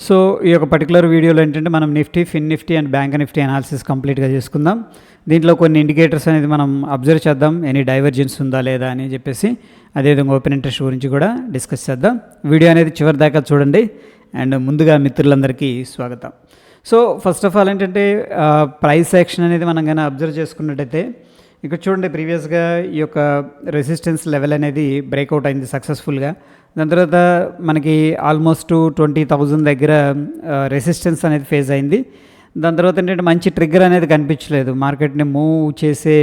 So ఈ యొక్క particular వీడియోలో ఏంటంటే మనం Nifty, fin Nifty and bank Nifty analysis కంప్లీట్గా చేసుకుందాం. దీంట్లో కొన్ని ఇండికేటర్స్ అనేది మనం అబ్జర్వ్ చేద్దాం, ఎనీ డైవర్జెన్స్ ఉందా లేదా అని చెప్పేసి, అదేవిధంగా ఓపెన్ ఇంట్రెస్ట్ గురించి కూడా డిస్కస్ చేద్దాం. వీడియో అనేది చివరి దాకా చూడండి. అండ్ ముందుగా మిత్రులందరికీ స్వాగతం. సో ఫస్ట్ ఆఫ్ ఆల్ ఏంటంటే ప్రైస్ యాక్షన్ అనేది మనం కానీ అబ్జర్వ్ చేసుకున్నట్టయితే ఇక్కడ చూడండి, ప్రీవియస్గా ఈ యొక్క రెసిస్టెన్స్ లెవెల్ అనేది బ్రేక్అవుట్ అయింది సక్సెస్ఫుల్గా. దాని తర్వాత మనకి ఆల్మోస్ట్ 20,000 దగ్గర రెసిస్టెన్స్ అనేది ఫేస్ అయింది. దాని తర్వాత ఏంటంటే మంచి ట్రిగ్గర్ అనేది కనిపించలేదు. మార్కెట్ని మూవ్ చేసే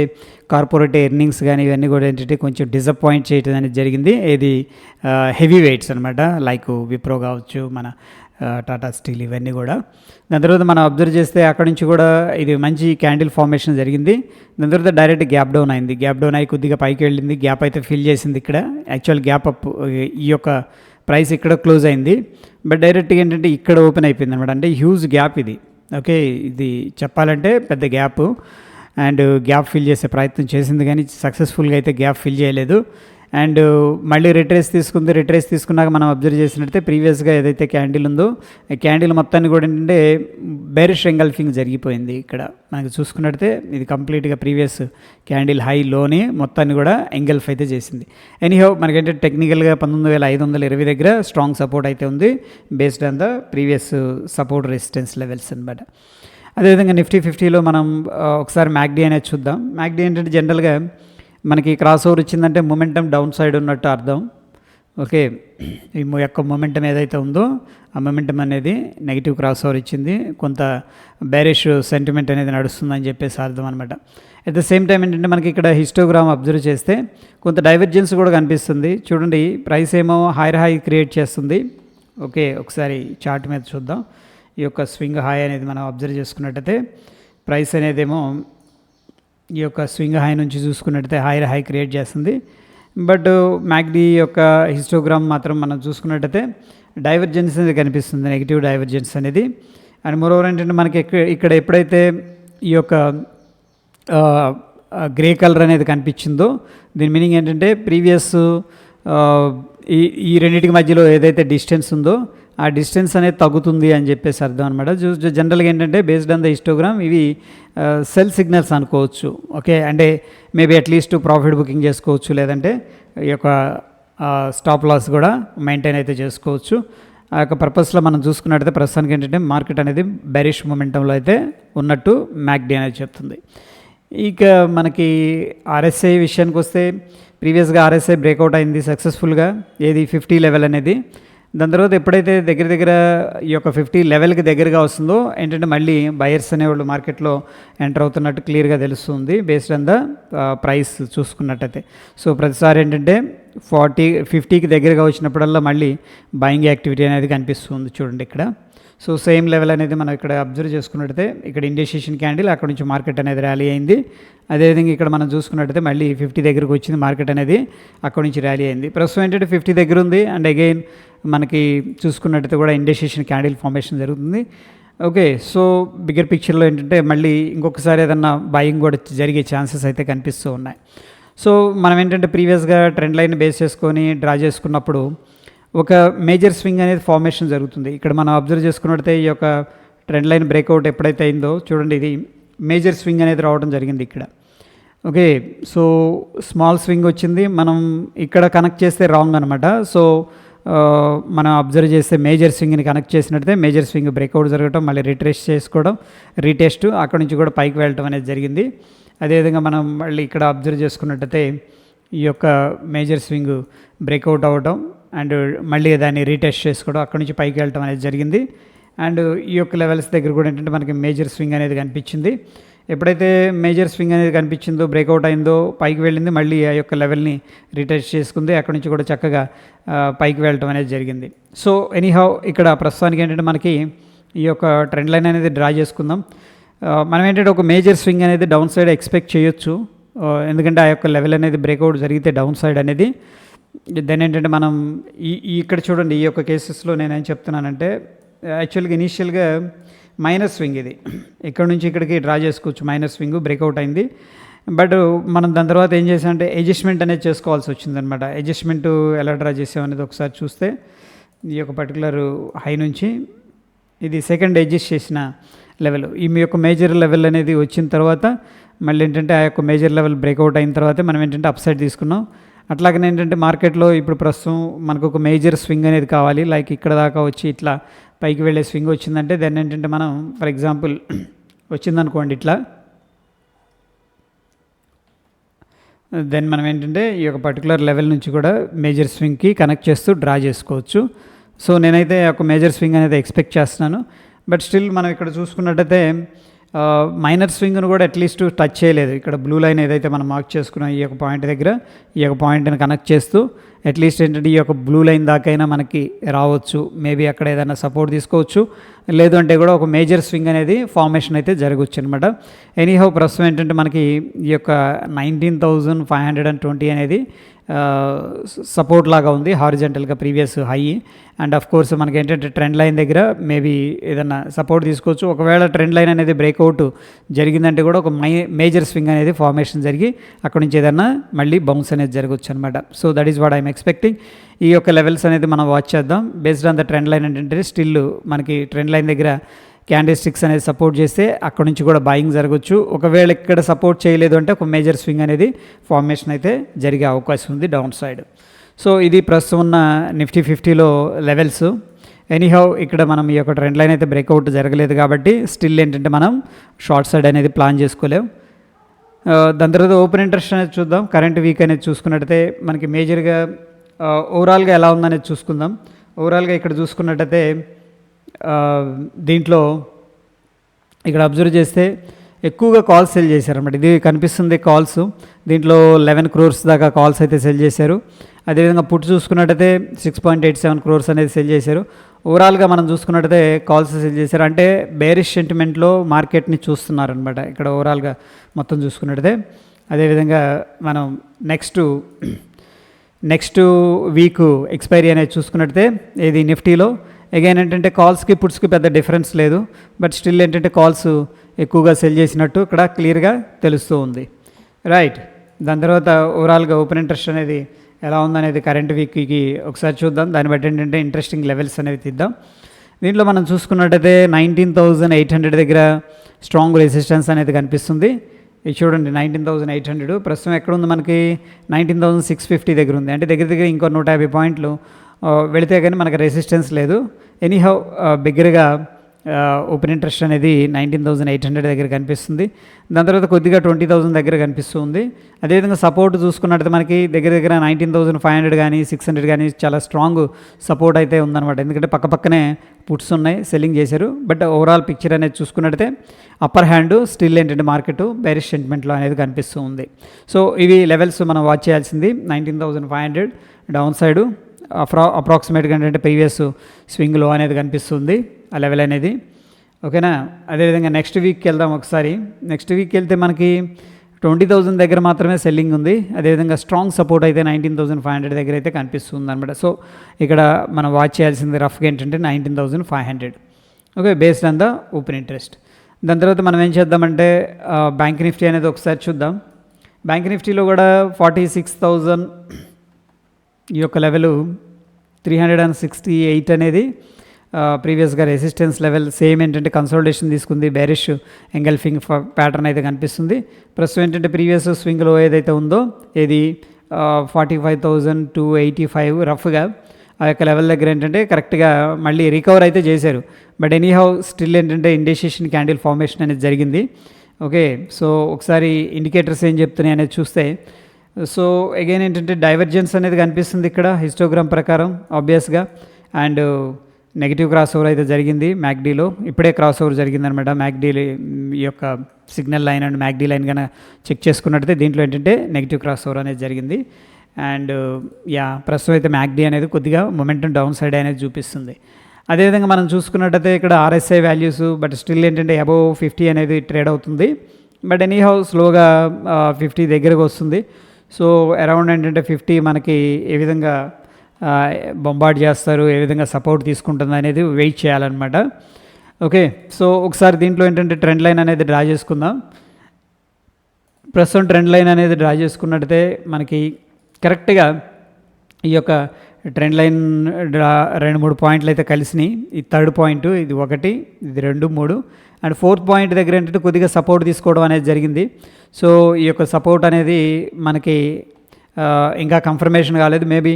కార్పొరేట్ ఎర్నింగ్స్ కానీ ఇవన్నీ కూడా ఏంటంటే కొంచెం డిసప్పాయింట్ చేయడం అనేది జరిగింది. ఇది హెవీ వెయిట్స్ అనమాట, లైక్ విప్రో కావచ్చు, మన టాటా స్టీల్, ఇవన్నీ కూడా. దాని తర్వాత మనం అబ్జర్వ్ చేస్తే అక్కడ నుంచి కూడా ఇది మంచి క్యాండిల్ ఫార్మేషన్ జరిగింది. దాని తర్వాత డైరెక్ట్ గ్యాప్ డౌన్ అయింది. గ్యాప్ డౌన్ అయ్యి కొద్దిగా పైకి వెళ్ళింది, గ్యాప్ అయితే ఫిల్ చేసింది. ఇక్కడ యాక్చువల్ గ్యాప్ అప్, ఈ యొక్క ప్రైస్ ఇక్కడ క్లోజ్ అయింది, బట్ డైరెక్ట్గా ఏంటంటే ఇక్కడ ఓపెన్ అయిపోయింది అనమాట. అంటే హ్యూజ్ గ్యాప్ ఇది. ఓకే, ఇది చెప్పాలంటే పెద్ద గ్యాప్, అండ్ గ్యాప్ ఫిల్ చేసే ప్రయత్నం చేసింది కానీ సక్సెస్ఫుల్గా అయితే గ్యాప్ ఫిల్ చేయలేదు. అండ్ మళ్ళీ రిట్రేస్ తీసుకుంది. రిట్రేస్ తీసుకున్నాక మనం అబ్జర్వ్ చేసినట్టే ప్రీవియస్గా ఏదైతే క్యాండిల్ ఉందో ఆ క్యాండిల్ మొత్తాన్ని కూడా ఏంటంటే బేరిష్ ఎంగల్ఫింగ్ జరిగిపోయింది. ఇక్కడ మనకి చూసుకున్నట్టయితే ఇది కంప్లీట్గా ప్రీవియస్ క్యాండిల్ హై లోని మొత్తాన్ని కూడా ఎంగల్ఫ్ అయితే చేసింది. ఎనీహౌ మనకంటే టెక్నికల్గా 19,520 దగ్గర స్ట్రాంగ్ సపోర్ట్ అయితే ఉంది, based on the previous support resistance levels అనమాట. అదేవిధంగా నిఫ్టీ 50లో మనం ఒకసారి మ్యాక్డీ అనేది చూద్దాం. మ్యాక్డీ ఏంటంటే జనరల్గా మనకి క్రాస్ ఓవర్ ఇచ్చిందంటే మొమెంటం డౌన్ సైడ్ ఉన్నట్టు అర్థం. ఓకే, ఈ యొక్క మొమెంటం ఏదైతే ఉందో ఆ మొమెంటం అనేది నెగిటివ్ క్రాస్ ఓవర్ ఇచ్చింది, కొంత బేరిష్ సెంటిమెంట్ అనేది నడుస్తుందని చెప్పేసి అర్థం అనమాట. అట్ ద సేమ్ టైం ఏంటంటే మనకి ఇక్కడ హిస్టోగ్రామ్ అబ్జర్వ్ చేస్తే కొంత డైవర్జెన్స్ కూడా కనిపిస్తుంది. చూడండి, ప్రైస్ ఏమో హైర్ హై క్రియేట్ చేస్తుంది. ఓకే, ఒకసారి చార్ట్ మీద చూద్దాం. ఈ యొక్క స్వింగ్ హై అనేది మనం అబ్జర్వ్ చేసుకున్నట్టయితే ప్రైస్ అనేదేమో ఈ యొక్క స్వింగ్ హై నుంచి చూసుకున్నట్టయితే హై క్రియేట్ చేస్తుంది. బట్ మ్యాక్డీ యొక్క హిస్టోగ్రామ్ మాత్రం మనం చూసుకున్నట్టయితే డైవర్జెన్స్ అనేది కనిపిస్తుంది, నెగిటివ్ డైవర్జెన్స్ అనేది. అండ్ మోరోవర్ ఏంటంటే మనకి ఇక్కడ ఎప్పుడైతే ఈ యొక్క గ్రే కలర్ అనేది కనిపించిందో దీని మీనింగ్ ఏంటంటే ప్రీవియస్ ఈ రెండింటికి మధ్యలో ఏదైతే డిస్టెన్స్ ఉందో ఆ డిస్టెన్స్ అనేది తగ్గుతుంది అని చెప్పేసి అర్థం అనమాట. జనరల్గా ఏంటంటే బేస్డ్ ఆన్ ద హిస్టోగ్రామ్ ఇవి సెల్ సిగ్నల్స్ అనుకోవచ్చు. ఓకే, అంటే మేబీ అట్లీస్ట్ ప్రాఫిట్ బుకింగ్ చేసుకోవచ్చు, లేదంటే ఈ యొక్క స్టాప్ లాస్ కూడా మెయింటైన్ అయితే చేసుకోవచ్చు. ఆ యొక్క పర్పస్లో మనం చూసుకున్నట్టయితే ప్రస్తుతానికి ఏంటంటే మార్కెట్ అనేది బెరిష్ మొమెంటంలో అయితే ఉన్నట్టు మ్యాక్డీ అనేది చెప్తుంది. ఇక మనకి ఆర్ఎస్ఐ విషయానికి వస్తే ప్రీవియస్గా ఆర్ఎస్ఐ బ్రేక్అవుట్ అయింది సక్సెస్ఫుల్గా, ఏది 50 లెవెల్ అనేది. దాని తర్వాత ఎప్పుడైతే దగ్గర ఈ యొక్క 50 లెవెల్కి దగ్గరగా వస్తుందో ఏంటంటే మళ్ళీ బయర్స్ అనేవాళ్ళు మార్కెట్లో ఎంటర్ అవుతున్నట్టు క్లియర్గా తెలుస్తుంది, బేస్డ్ ఆన్ ద ప్రైస్ చూసుకున్నట్టయితే. సో ప్రతిసారి ఏంటంటే 50కి దగ్గరగా వచ్చినప్పుడల్లా మళ్ళీ బయింగ్ యాక్టివిటీ అనేది కనిపిస్తుంది. చూడండి ఇక్కడ. సో సేమ్ లెవెల్ అనేది మనం ఇక్కడ అబ్జర్వ్ చేసుకున్నట్టయితే ఇక్కడ ఇండికేషన్ క్యాండిల్, అక్కడ నుంచి మార్కెట్ అనేది ర్యాలీ అయింది. అదేవిధంగా ఇక్కడ మనం చూసుకున్నట్టయితే మళ్ళీ 50 దగ్గరకు వచ్చింది, మార్కెట్ అనేది అక్కడ నుంచి ర్యాలీ అయింది. ప్రస్తుతం ఏంటంటే 50 దగ్గర ఉంది. అండ్ అగైన్ మనకి చూసుకున్నట్టయితే కూడా ఇండికేషన్ క్యాండిల్ ఫార్మేషన్ జరుగుతుంది. ఓకే, సో బిగ్గర్ పిక్చర్లో ఏంటంటే మళ్ళీ ఇంకొకసారి ఏదన్నా బయింగ్ కూడా జరిగే ఛాన్సెస్ అయితే కనిపిస్తూ ఉన్నాయి. సో మనం ఏంటంటే ప్రీవియస్గా ట్రెండ్ లైన్ బేస్ చేసుకొని డ్రా చేసుకున్నప్పుడు ఒక మేజర్ స్వింగ్ అనేది ఫార్మేషన్ జరుగుతుంది. ఇక్కడ మనం అబ్జర్వ్ చేసుకున్నట్టయితే ఈ యొక్క ట్రెండ్ లైన్ బ్రేక్అవుట్ ఎప్పుడైతే అయిందో చూడండి, ఇది మేజర్ స్వింగ్ అనేది రావడం జరిగింది ఇక్కడ. ఓకే, సో స్మాల్ స్వింగ్ వచ్చింది, మనం ఇక్కడ కనెక్ట్ చేస్తే రాంగ్ అనమాట. సో మనం అబ్జర్వ్ చేస్తే మేజర్ స్వింగ్ని కనెక్ట్ చేసినట్టయితే మేజర్ స్వింగ్ బ్రేక్అవుట్ జరగడం, మళ్ళీ రిట్రేస్ చేసుకోవడం, రీటెస్ట్, అక్కడ నుంచి కూడా పైకి వెళ్ళడం అనేది జరిగింది. అదేవిధంగా మనం మళ్ళీ ఇక్కడ అబ్జర్వ్ చేసుకున్నట్టయితే ఈ యొక్క మేజర్ స్వింగ్ బ్రేక్అవుట్ అవ్వడం అండ్ మళ్ళీ దాన్ని రీటెస్ట్ చేసుకోవడం, అక్కడ నుంచి పైకి వెళ్ళడం అనేది జరిగింది. అండ్ ఈ యొక్క లెవెల్స్ దగ్గర కూడా ఏంటంటే మనకి మేజర్ స్వింగ్ అనేది కనిపించింది. ఎప్పుడైతే మేజర్ స్వింగ్ అనేది కనిపించిందో, బ్రేక్అవుట్ అయిందో, పైకి వెళ్ళింది, మళ్ళీ ఆ యొక్క లెవెల్ని రీటెస్ట్ చేసుకుంది, అక్కడ నుంచి కూడా చక్కగా పైకి వెళ్ళడం అనేది జరిగింది. సో ఎనీహౌ ఇక్కడ ప్రస్తుతానికి ఏంటంటే మనకి ఈ యొక్క ట్రెండ్ లైన్ అనేది డ్రా చేసుకుందాం. మనం ఏంటంటే ఒక మేజర్ స్వింగ్ అనేది డౌన్ సైడ్ ఎక్స్పెక్ట్ చేయొచ్చు, ఎందుకంటే ఆ యొక్క లెవెల్ అనేది బ్రేక్అవుట్ జరిగితే డౌన్ సైడ్ అనేది. దెన్ ఏంటంటే మనం ఇక్కడ చూడండి, ఈ యొక్క కేసెస్లో నేనేం చెప్తున్నానంటే యాక్చువల్గా ఇనీషియల్గా మైనస్ స్వింగ్, ఇది ఇక్కడ నుంచి ఇక్కడికి డ్రా చేసుకోవచ్చు. మైనస్ స్వింగ్ బ్రేక్అవుట్ అయింది, బట్ మనం దాని తర్వాత ఏం చేసామంటే అడ్జస్ట్మెంట్ అనేది చేసుకోవాల్సి వచ్చిందనమాట. అడ్జస్ట్మెంట్ ఎలా డ్రా చేసామనేది ఒకసారి చూస్తే ఈ యొక్క పర్టికులర్ హై నుంచి ఇది సెకండ్ అడ్జస్ట్ చేసిన లెవెల్. ఈ మీ యొక్క మేజర్ లెవెల్ అనేది వచ్చిన తర్వాత మళ్ళీ ఏంటంటే ఆ యొక్క మేజర్ లెవెల్ బ్రేక్అవుట్ అయిన తర్వాత మనం ఏంటంటే అప్ సైడ్ తీసుకున్నాం. అట్లాగనే ఏంటంటే మార్కెట్లో ఇప్పుడు ప్రస్తుతం మనకు ఒక మేజర్ స్వింగ్ అనేది కావాలి. లైక్ ఇక్కడ దాకా వచ్చి ఇట్లా పైకి వెళ్ళే స్వింగ్ వచ్చిందంటే దాన్ని ఏంటంటే మనం ఫర్ ఎగ్జాంపుల్ వచ్చిందనుకోండి ఇట్లా, దెన్ మనం ఏంటంటే ఈ యొక్క పర్టికులర్ లెవెల్ నుంచి కూడా మేజర్ స్వింగ్కి కనెక్ట్ చేస్తూ డ్రా చేసుకోవచ్చు. సో నేనైతే ఒక మేజర్ స్వింగ్ అనేది ఎక్స్పెక్ట్ చేస్తున్నాను. బట్ స్టిల్ మనం ఇక్కడ చూసుకున్నట్టయితే మైనర్ స్వింగ్ను కూడా అట్లీస్ట్ టచ్ చేయలేదు. ఇక్కడ బ్లూ లైన్ ఏదైతే మనం మార్క్ చేసుకున్నాం ఈ యొక్క పాయింట్ దగ్గర, ఈ యొక్క పాయింట్ని కనెక్ట్ చేస్తూ అట్లీస్ట్ ఏంటంటే ఈ యొక్క బ్లూ లైన్ దాకైనా మనకి రావచ్చు. మేబీ అక్కడ ఏదైనా సపోర్ట్ తీసుకోవచ్చు, లేదు అంటే కూడా ఒక మేజర్ స్వింగ్ అనేది ఫార్మేషన్ అయితే జరగవచ్చు అనమాట. ఎనీహౌ ప్రస్తుతం ఏంటంటే మనకి ఈ యొక్క 19,520 అనేది సపోర్ట్ లాగా ఉంది హారిజెంటల్గా previous high. And of course మనకి ఏంటంటే ట్రెండ్ లైన్ దగ్గర మేబీ ఏదైనా సపోర్ట్ తీసుకోవచ్చు. ఒకవేళ ట్రెండ్ లైన్ అనేది బ్రేక్అవుట్ జరిగిందంటే కూడా ఒక మేజర్ స్వింగ్ అనేది ఫార్మేషన్ జరిగి అక్కడ నుంచి ఏదైనా మళ్ళీ బౌన్స్ అనేది జరగవచ్చు అనమాట. So that is what I'm expecting. ఈ యొక్క లెవెల్స్ అనేది మనం వాచ్ చేద్దాం. Based on the trend line ఏంటంటే స్టిల్ మనకి ట్రెండ్ లైన్ దగ్గర క్యాండిల్ స్టిక్స్ అనేది సపోర్ట్ చేస్తే అక్కడ నుంచి కూడా బాయింగ్ జరగవచ్చు. ఒకవేళ ఇక్కడ సపోర్ట్ చేయలేదు అంటే ఒక మేజర్ స్వింగ్ అనేది ఫార్మేషన్ అయితే జరిగే అవకాశం ఉంది డౌన్ సైడ్. సో ఇది ప్రస్తుతం ఉన్న నిఫ్టీ 50లో లెవెల్స్. ఎనీహౌ ఇక్కడ మనం ఈ యొక్క ట్రెండ్ లైన్ అయితే బ్రేక్అవుట్ జరగలేదు కాబట్టి స్టిల్ ఏంటంటే మనం షార్ట్ సైడ్ అనేది ప్లాన్ చేసుకోలేం. దాని తర్వాత ఓపెన్ ఇంట్రెస్ట్ అనేది చూద్దాం. కరెంట్ వీక్ అనేది చూసుకున్నట్టయితే మనకి మేజర్గా ఓవరాల్గా ఎలా ఉందనేది చూసుకుందాం. ఓవరాల్గా ఇక్కడ చూసుకున్నట్టయితే దీంట్లో ఇక్కడ అబ్జర్వ్ చేస్తే ఎక్కువగా కాల్స్ సెల్ చేశారన్నమాట. ఇది కనిపిస్తుంది కాల్స్. దీంట్లో 11 crores దాకా కాల్స్ అయితే సెల్ చేశారు. అదేవిధంగా పుట్ చూసుకున్నట్టయితే 6.87 crores అనేది సెల్ చేశారు. ఓవరాల్గా మనం చూసుకున్నట్టయితే కాల్స్ సెల్ చేశారు. అంటే బేరిష్ సెంటిమెంట్లో మార్కెట్ని చూస్తున్నారనమాట ఇక్కడ ఓవరాల్గా మొత్తం చూసుకున్నట్టయితే. అదేవిధంగా మనం నెక్స్ట్ వీక్ ఎక్స్పైరీ అనేది చూసుకున్నట్టయితే ఇది నిఫ్టీలో అగైన్ ఏంటంటే కాల్స్కి పుట్స్కి పెద్ద డిఫరెన్స్ లేదు. బట్ స్టిల్ ఏంటంటే కాల్స్ ఎక్కువగా సెల్ చేసినట్టు ఇక్కడ క్లియర్గా తెలుస్తూ ఉంది. రైట్. దాని తర్వాత ఓవరాల్గా ఓపెన్ ఇంట్రెస్ట్ అనేది ఎలా ఉందనేది కరెంట్ వీక్కి ఒకసారి చూద్దాం. దాన్ని బట్టి ఏంటంటే ఇంట్రెస్టింగ్ లెవెల్స్ అనేవి తీద్దాం. దీంట్లో మనం చూసుకున్నట్టయితే 19,800 దగ్గర స్ట్రాంగ్ రెసిస్టెన్స్ అనేది కనిపిస్తుంది. ఇది చూడండి 19,800. ప్రస్తుతం ఎక్కడ ఉంది మనకి 19,650 దగ్గర ఉంది. అంటే దగ్గర ఇంకో 150 పాయింట్లు వెళితే కానీ మనకు రెసిస్టెన్స్ లేదు. ఎనీహౌ బిగ్గరగా ఓపెన్ ఇంట్రెస్ట్ అనేది 19,800 దగ్గర కనిపిస్తుంది. దాని తర్వాత కొద్దిగా 20,000 దగ్గర కనిపిస్తుంది. అదేవిధంగా సపోర్ట్ చూసుకున్నట్టు మనకి దగ్గర 19,500 కానీ 600 కానీ చాలా స్ట్రాంగ్ సపోర్ట్ అయితే ఉందన్నమాట. ఎందుకంటే పక్కనే పుట్స్ ఉన్నాయి, సెల్లింగ్ చేశారు. బట్ ఓవరాల్ పిక్చర్ అనేది చూసుకున్నట్టయితే అప్పర్ హ్యాండ్ స్టిల్ ఏంటంటే మార్కెట్ బేరిష్ సెంటిమెంట్లో అనేది కనిపిస్తూ ఉంది. సో ఇవి లెవెల్స్ మనం వాచ్ చేయాల్సింది. 19,500 డౌన్ సైడు అప్రాక్సిమేట్గా ఏంటంటే ప్రీవియస్ స్వింగ్ లో అనేది కనిపిస్తుంది ఆ లెవెల్ అనేది. ఓకేనా. అదేవిధంగా నెక్స్ట్ వీక్కి వెళ్దాం ఒకసారి. నెక్స్ట్ వీక్కి వెళ్తే మనకి 20,000 దగ్గర మాత్రమే సెల్లింగ్ ఉంది. అదేవిధంగా స్ట్రాంగ్ సపోర్ట్ అయితే 19,500 దగ్గర అయితే కనిపిస్తుంది అనమాట. సో ఇక్కడ మనం వాచ్ చేయాల్సింది రఫ్గా ఏంటంటే 19,500. Okay, based on the open interest. దాని తర్వాత మనం ఏం చేద్దామంటే బ్యాంక్ నిఫ్టీ అనేది ఒకసారి చూద్దాం. బ్యాంక్ నిఫ్టీలో కూడా 46,000 ఈ యొక్క లెవెల్ 368 అనేది ప్రీవియస్గా రెసిస్టెన్స్ లెవెల్. సేమ్ ఏంటంటే కన్సోలిడేషన్ తీసుకుంది, బేరిష్ ఎంగల్ఫింగ్ ప్యాటర్న్ అయితే కనిపిస్తుంది. ప్రస్తుతం ఏంటంటే ప్రీవియస్ స్వింగ్లో ఏదైతే ఉందో ఇది 45,285 రఫ్గా ఆ యొక్క లెవెల్ దగ్గర ఏంటంటే కరెక్ట్గా మళ్ళీ రికవర్ అయితే చేశారు. బట్ ఎనీహౌ స్టిల్ ఏంటంటే ఇండికేషన్ క్యాండిల్ ఫార్మేషన్ అనేది జరిగింది. ఓకే, సో ఒకసారి ఇండికేటర్స్ ఏం చెప్తున్నాయి అనేది చూస్తే సో అగైన్ ఏంటంటే డైవర్జెన్స్ అనేది కనిపిస్తుంది ఇక్కడ హిస్టోగ్రామ్ ప్రకారం ఆబ్వియస్గా. అండ్ నెగిటివ్ క్రాస్ ఓవర్ అయితే జరిగింది మ్యాక్డీలో. ఇప్పుడే క్రాస్ ఓవర్ జరిగిందనమాట మ్యాక్డీ ఈ యొక్క సిగ్నల్ లైన్ అండ్ మ్యాక్డీ లైన్ కన్నా చెక్ చేసుకున్నట్టయితే దీంట్లో ఏంటంటే నెగిటివ్ క్రాస్ ఓవర్ అనేది జరిగింది. అండ్ ప్రస్తుతం అయితే మ్యాక్డీ అనేది కొద్దిగా మొమెంటం డౌన్ సైడ్ అనేది చూపిస్తుంది. అదేవిధంగా మనం చూసుకున్నట్టయితే ఇక్కడ ఆర్ఎస్ఐ వాల్యూస్ బట్ స్టిల్ ఏంటంటే అబోవ్ 50 అనేది ట్రేడ్ అవుతుంది. బట్ ఎనీహౌ స్లోగా 50 దగ్గరకు వస్తుంది. సో అరౌండ్ ఏంటంటే 50 మనకి ఏ విధంగా బొంబార్డ్ చేస్తారు, ఏ విధంగా సపోర్ట్ తీసుకుంటుంది అనేది వెయిట్ చేయాలన్నమాట. ఓకే, సో ఒకసారి దీంట్లో ఏంటంటే ట్రెండ్ లైన్ అనేది డ్రా చేసుకుందాం. ప్రస్తుతం ట్రెండ్ లైన్ అనేది డ్రా చేసుకున్నట్టయితే మనకి కరెక్ట్గా ఈ యొక్క ట్రెండ్ లైన్ 2-3 పాయింట్లు అయితే కలిసినాయి. ఈ థర్డ్ పాయింట్ ఇది 1, ఇది 2, 3 అండ్ ఫోర్త్ పాయింట్ దగ్గర ఏంటంటే కొద్దిగా సపోర్ట్ తీసుకోవడం అనేది జరిగింది. సో ఈ యొక్క సపోర్ట్ అనేది మనకి ఇంకా కన్ఫర్మేషన్ కాలేదు. మేబీ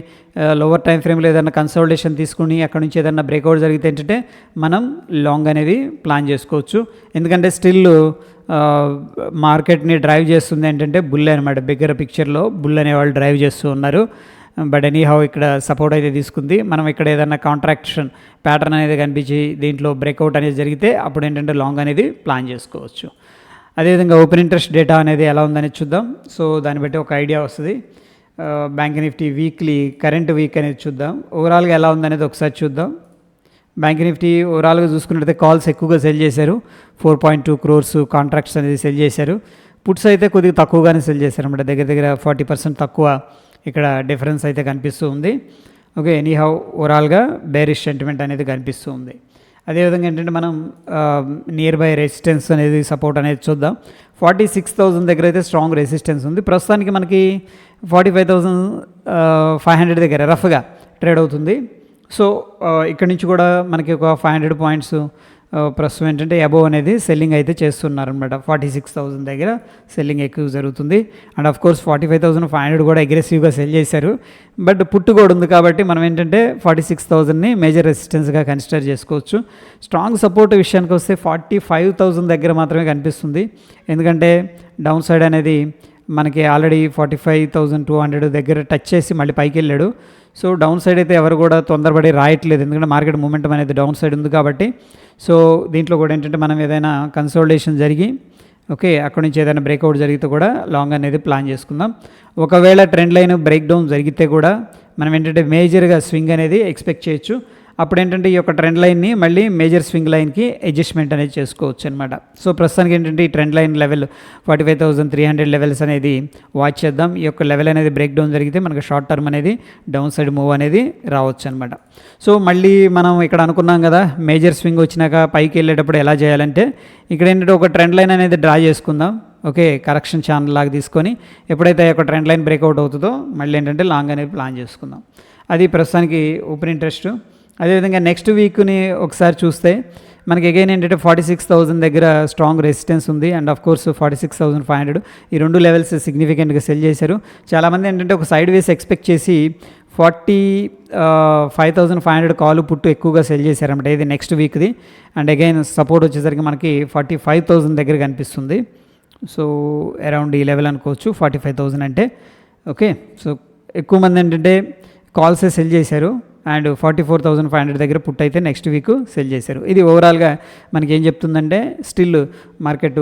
లోవర్ టైం ఫ్రేమ్లో ఏదైనా కన్సల్టేషన్ తీసుకుని అక్కడ నుంచి ఏదైనా బ్రేక్అవుట్ జరిగితే ఏంటంటే మనం లాంగ్ అనేది ప్లాన్ చేసుకోవచ్చు. ఎందుకంటే స్టిల్ మార్కెట్ని డ్రైవ్ చేస్తుంది ఏంటంటే బుల్ అనమాట. బిగ్గర్ పిక్చర్లో బుల్ అనేవాళ్ళు డ్రైవ్ చేస్తూ ఉన్నారు. బట్ ఎనీహౌ ఇక్కడ సపోర్ట్ అయితే తీసుకుంది. మనం ఇక్కడ ఏదైనా కాంట్రాక్షన్ ప్యాటర్న్ అనేది కనిపించి దీంట్లో బ్రేక్అవుట్ అనేది జరిగితే అప్పుడు ఏంటంటే లాంగ్ అనేది ప్లాన్ చేసుకోవచ్చు. అదేవిధంగా ఓపెన్ ఇంట్రెస్ట్ డేటా అనేది ఎలా ఉందనేది చూద్దాం. సో దాన్ని బట్టి ఒక ఐడియా వస్తుంది. Bank Nifty weekly current week అనేది చూద్దాం. ఓవరాల్గా ఎలా ఉందనేది ఒకసారి చూద్దాం. బ్యాంక్ నిఫ్టీ ఓవరాల్గా చూసుకున్నట్లయితే కాల్స్ ఎక్కువగా సెల్ చేశారు. 4.2 crores కాంట్రాక్ట్స్ అనేది సెల్ చేశారు. పుట్స్ అయితే కొద్దిగా తక్కువగానే సెల్ చేశారు అన్నమాట. దగ్గర 40% తక్కువ ఇక్కడ డిఫరెన్స్ అయితే కనిపిస్తూ ఉంది. ఓకే, ఎనీహౌ ఓవరాల్గా బేరిష్ సెంటిమెంట్ అనేది కనిపిస్తూ ఉంది. అదేవిధంగా ఏంటంటే మనం నియర్ బై రెసిస్టెన్స్ అనేది సపోర్ట్ అనేది చూద్దాం. 46,000 దగ్గర అయితే స్ట్రాంగ్ రెసిస్టెన్స్ ఉంది. ప్రస్తుతానికి మనకి 45,500 దగ్గర రఫ్గా ట్రేడ్ అవుతుంది. సో ఇక్కడ నుంచి కూడా మనకి ఒక 500 పాయింట్స్ ప్రస్తుతం ఏంటంటే అబోవ్ అనేది సెల్లింగ్ అయితే చేస్తున్నారనమాట. 46,000 దగ్గర సెల్లింగ్ ఎక్కువ జరుగుతుంది. అండ్ ఆఫ్ కోర్స్ 45,500 కూడా అగ్రెసివ్గా సెల్ చేశారు. బట్ పుట్టు కూడా ఉంది కాబట్టి మనం ఏంటంటే 46,000ని మేజర్ రెసిస్టెన్స్గా కన్సిడర్ చేసుకోవచ్చు. స్ట్రాంగ్ సపోర్ట్ విషయానికి వస్తే 45,000 దగ్గర మాత్రమే కనిపిస్తుంది. ఎందుకంటే డౌన్ సైడ్ అనేది మనకి ఆల్రెడీ 45,200 దగ్గర టచ్ చేసి మళ్ళీ పైకి వెళ్ళాడు. సో డౌన్ సైడ్ అయితే ఎవరు కూడా తొందరపడి రాయట్లేదు, ఎందుకంటే మార్కెట్ మూమెంటం అనేది డౌన్ సైడ్ ఉంది కాబట్టి. సో దీంట్లో కూడా ఏంటంటే మనం ఏదైనా కన్సోలిడేషన్ జరిగి ఓకే అక్కడ నుంచి ఏదైనా బ్రేక్అవుట్ జరిగితే కూడా లాంగ్ అనేది ప్లాన్ చేసుకుందాం. ఒకవేళ ట్రెండ్ లైన్ బ్రేక్ డౌన్ జరిగితే కూడా మనం ఏంటంటే మేజర్గా స్వింగ్ అనేది ఎక్స్పెక్ట్ చేయొచ్చు. అప్పుడు ఏంటంటే ఈ యొక్క ట్రెండ్ లైన్ని మళ్ళీ మేజర్ స్వింగ్ లైన్కి అడ్జస్ట్మెంట్ అనేది చేసుకోవచ్చు అనమాట. సో ప్రస్తుతానికి ఏంటంటే ఈ ట్రెండ్ లైన్ లెవెల్ 45,300 లెవెల్స్ అనేది వాచ్ చేద్దాం. ఈ యొక్క లెవెల్ అనేది బ్రేక్ డౌన్ జరిగితే మనకు షార్ట్ టర్మ్ అనేది డౌన్ సైడ్ మూవ్ అనేది రావచ్చు అనమాట. సో మళ్ళీ మనం ఇక్కడ అనుకున్నాం కదా మేజర్ స్వింగ్ వచ్చినాక పైకి వెళ్ళేటప్పుడు ఎలా చేయాలంటే ఇక్కడ ఏంటంటే ఒక ట్రెండ్ లైన్ అనేది డ్రా చేసుకుందాం. ఓకే, కరెక్షన్ ఛానల్ లాగా తీసుకొని ఎప్పుడైతే ఒక ట్రెండ్ లైన్ బ్రేక్అవుట్ అవుతుందో మళ్ళీ ఏంటంటే లాంగ్ అనేది ప్లాన్ చేసుకుందాం. అది ప్రస్తుతానికి ఓపెన్ ఇంట్రెస్ట్. అదేవిధంగా నెక్స్ట్ వీక్ని ఒకసారి చూస్తే మనకి అగైన్ ఏంటంటే 46,000 దగ్గర స్ట్రాంగ్ రెసిస్టెన్స్ ఉంది. అండ్ ఆఫ్ కోర్స్ 46,500 ఈ రెండు లెవెల్స్ సిగ్నిఫికెంట్గా సెల్ చేశారు. చాలామంది ఏంటంటే ఒక సైడ్ వేస్ ఎక్స్పెక్ట్ చేసి 45,500 కాలు పుట్టు ఎక్కువగా సెల్ చేశారన్నమాట. ఇది నెక్స్ట్ వీక్ది. అండ్ అగైన్ సపోర్ట్ వచ్చేసరికి మనకి 45,000 దగ్గర కనిపిస్తుంది. సో అరౌండ్ ఈ లెవెల్ అనుకోవచ్చు 45,000 అంటే. ఓకే, సో ఎక్కువ మంది ఏంటంటే కాల్సే సెల్ చేశారు. అండ్ 44,500 దగ్గర పుట్ అయితే నెక్స్ట్ వీక్ సెల్ చేశారు. ఇది ఓవరాల్గా మనకి ఏం చెప్తుందంటే స్టిల్ మార్కెట్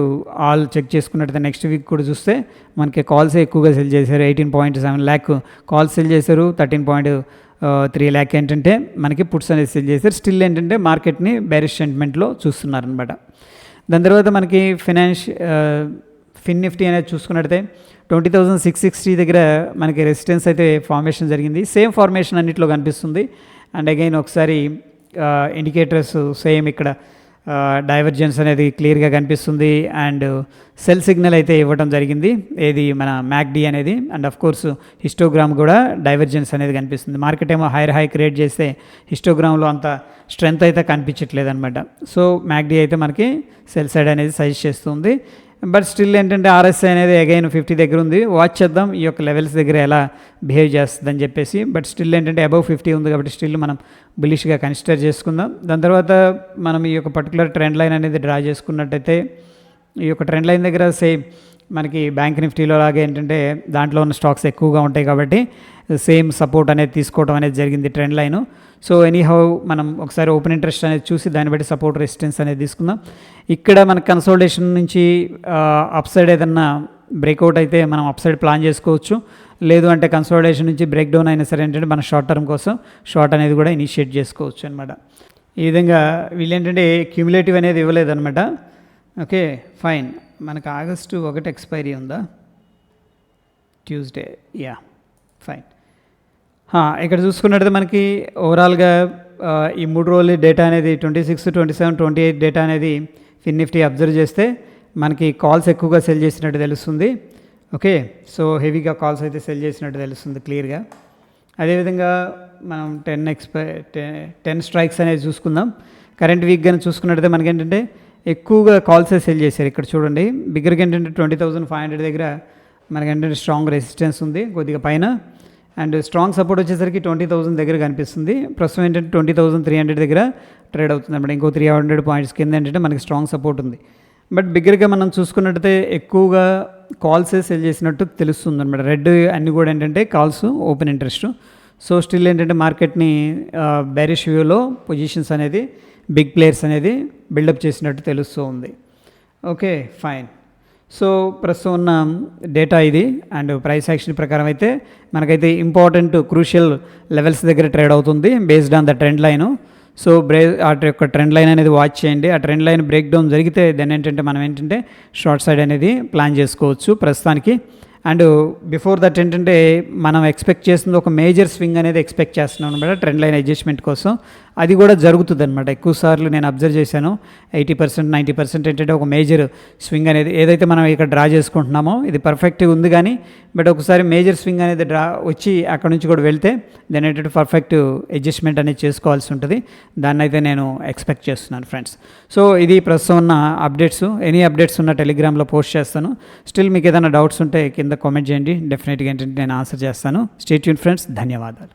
ఆల్ చెక్ చేసుకున్నట్టయితే నెక్స్ట్ వీక్ కూడా చూస్తే మనకి కాల్సే ఎక్కువగా సెల్ చేశారు. 18.7 lakh కాల్స్ సెల్ చేశారు. 13.3 lakh ఏంటంటే మనకి పుట్స్ అనేది సెల్ చేశారు. స్టిల్ ఏంటంటే మార్కెట్ని బేరిష్ సెంటిమెంట్లో చూస్తున్నారనమాట. దాని తర్వాత మనకి ఫిన్ నిఫ్టీ అనేది చూసుకున్నట్టయితే 20,660 దగ్గర మనకి రెసిస్టెన్స్ అయితే ఫార్మేషన్ జరిగింది. సేమ్ ఫార్మేషన్ అన్నిట్లో కనిపిస్తుంది. అండ్ అగైన్ ఒకసారి ఇండికేటర్స్ సేమ్ ఇక్కడ డైవర్జెన్స్ అనేది క్లియర్గా కనిపిస్తుంది. అండ్ సెల్ సిగ్నల్ అయితే ఇవ్వడం జరిగింది ఏది మన మ్యాక్డీ అనేది. అండ్ ఆఫ్ కోర్స్ హిస్టోగ్రామ్ కూడా డైవర్జెన్స్ అనేది కనిపిస్తుంది. మార్కెట్ ఏమో హైర్ హై క్రియేట్ చేస్తే హిస్టోగ్రామ్లో అంత స్ట్రెంత్ అయితే కనిపించట్లేదు అనమాట. సో మ్యాక్డీ అయితే మనకి సెల్ సైడ్ అనేది సజెస్ట్ చేస్తుంది. బట్ స్టిల్ ఏంటంటే ఆర్ఎస్ఐ అనేది అగైన్ 50 దగ్గర ఉంది. వాచ్ చేద్దాం ఈ యొక్క లెవెల్స్ దగ్గర ఎలా బిహేవ్ చేస్తుందని చెప్పేసి. బట్ స్టిల్ ఏంటంటే అబవ్ 50 ఉంది కాబట్టి స్టిల్ మనం బులిష్గా కన్సిడర్ చేసుకుందాం. దాని తర్వాత మనం ఈ యొక్క పర్టికులర్ ట్రెండ్ లైన్ అనేది డ్రా చేసుకున్నట్టయితే ఈ యొక్క ట్రెండ్ లైన్ దగ్గర సేమ్ మనకి బ్యాంక్ నిఫ్టీలో లాగే ఏంటంటే దాంట్లో ఉన్న స్టాక్స్ ఎక్కువగా ఉంటాయి కాబట్టి సేమ్ సపోర్ట్ అనేది తీసుకోవడం అనేది జరిగింది ట్రెండ్ లైను. సో ఎనీహౌ మనం ఒకసారి ఓపెన్ ఇంట్రెస్ట్ అనేది చూసి దాన్ని బట్టి సపోర్ట్ రెసిస్టెన్స్ అనేది తీసుకుందాం. ఇక్కడ మన కన్సోలిడేషన్ నుంచి అప్ సైడ్ ఏదన్నా బ్రేక్అవుట్ అయితే మనం అప్ సైడ్ ప్లాన్ చేసుకోవచ్చు. లేదు అంటే కన్సోలిడేషన్ నుంచి బ్రేక్ డౌన్ అయినా సరే ఏంటంటే మన షార్ట్ టర్మ్ కోసం షార్ట్ అనేది కూడా ఇనిషియేట్ చేసుకోవచ్చు అనమాట. ఈ విధంగా వీళ్ళు ఏంటంటే క్యూములేటివ్ అనేది ఇవ్వలేదు అనమాట. Okay fine. మనకు August 1 ఎక్స్పైరీ ఉందా? Tuesday, yeah fine. ఇక్కడ చూసుకున్నట్టు మనకి ఓవరాల్గా ఈ 3 రోజుల డేటా అనేది 26, 27, 28 డేటా అనేది ఫిన్ నిఫ్టీ అబ్జర్వ్ చేస్తే మనకి కాల్స్ ఎక్కువగా సెల్ చేసినట్టు తెలుస్తుంది. ఓకే, సో హెవీగా కాల్స్ అయితే సెల్ చేసినట్టు తెలుస్తుంది క్లియర్గా. అదేవిధంగా మనం 10 స్ట్రైక్స్ అనేది చూసుకుందాం. కరెంట్ వీక్ కానీ చూసుకున్నట్టయితే మనకేంటంటే ఎక్కువగా కాల్సే సెల్ చేశారు. ఇక్కడ చూడండి బిగ్గర్గా ఏంటంటే 20,500 దగ్గర మనకేంటంటే స్ట్రాంగ్ రెసిస్టెన్స్ ఉంది కొద్దిగా పైన, అండ్ స్ట్రాంగ్ సపోర్ట్ వచ్చేసరికి 20,000 దగ్గర కనిపిస్తుంది. ప్రస్తుతం ఏంటంటే 20,300 దగ్గర ట్రేడ్ అవుతుంది అన్నమాట. ఇంకో 300 పాయింట్స్ కింద ఏంటంటే మనకి స్ట్రాంగ్ సపోర్ట్ ఉంది. బట్ బిగ్గర్గా మనం చూసుకున్నట్టయితే ఎక్కువగా కాల్సే సెల్ చేసినట్టు తెలుస్తుంది అనమాట. రెడ్ అన్నీ కూడా ఏంటంటే calls open interest. So still ఏంటంటే మార్కెట్ని బేరిష్ వ్యూలో పొజిషన్స్ అనేది బిగ్ ప్లేయర్స్ అనేది బిల్డప్ చేసినట్టు తెలుస్తూ ఉంది. Okay fine. సో ప్రస్తుతం ఉన్న డేటా ఇది, అండ్ ప్రైస్ యాక్షన్ ప్రకారం అయితే మనకైతే ఇంపార్టెంట్ క్రూషియల్ లెవెల్స్ దగ్గర ట్రేడ్ అవుతుంది based on the trend line. So ఆ యొక్క ట్రెండ్ లైన్ అనేది వాచ్ చేయండి. ఆ ట్రెండ్ లైన్ బ్రేక్ డౌన్ జరిగితే దెన్ ఏంటంటే మనం ఏంటంటే షార్ట్ సైడ్ అనేది ప్లాన్ చేసుకోవచ్చు ప్రస్తుతానికి. అండ్ బిఫోర్ దట్ ఏంటంటే మనం ఎక్స్పెక్ట్ చేస్తుంది ఒక మేజర్ స్వింగ్ అనేది ఎక్స్పెక్ట్ చేస్తున్నాం అనమాట ట్రెండ్ లైన్ అడ్జస్ట్మెంట్ కోసం. అది కూడా జరుగుతుంది అనమాట. ఎక్కువ సార్లు నేను అబ్జర్వ్ చేశాను 80%, 90% ఏంటంటే ఒక మేజర్ స్వింగ్ అనేది ఏదైతే మనం ఇక్కడ డ్రా చేసుకుంటున్నామో ఇది పర్ఫెక్ట్గా ఉంది, కానీ బట్ ఒకసారి మేజర్ స్వింగ్ అనేది డ్రా వచ్చి అక్కడ నుంచి కూడా వెళ్తే దాని ఏంటంటే పర్ఫెక్ట్ అడ్జస్ట్మెంట్ అనేది చేసుకోవాల్సి ఉంటుంది. దాన్ని అయితే నేను ఎక్స్పెక్ట్ చేస్తున్నాను ఫ్రెండ్స్. సో ఇది ప్రస్తుతం ఉన్న అప్డేట్స్. ఎనీ అప్డేట్స్ ఉన్న టెలిగ్రామ్లో పోస్ట్ చేస్తాను. స్టిల్ మీకు ఏదైనా డౌట్స్ ఉంటే కింద కామెంట్ చేయండి, డెఫినెట్గా ఏంటంటే నేను ఆన్సర్ చేస్తాను. స్టే ట్యూన్ ఫ్రెండ్స్, ధన్యవాదాలు.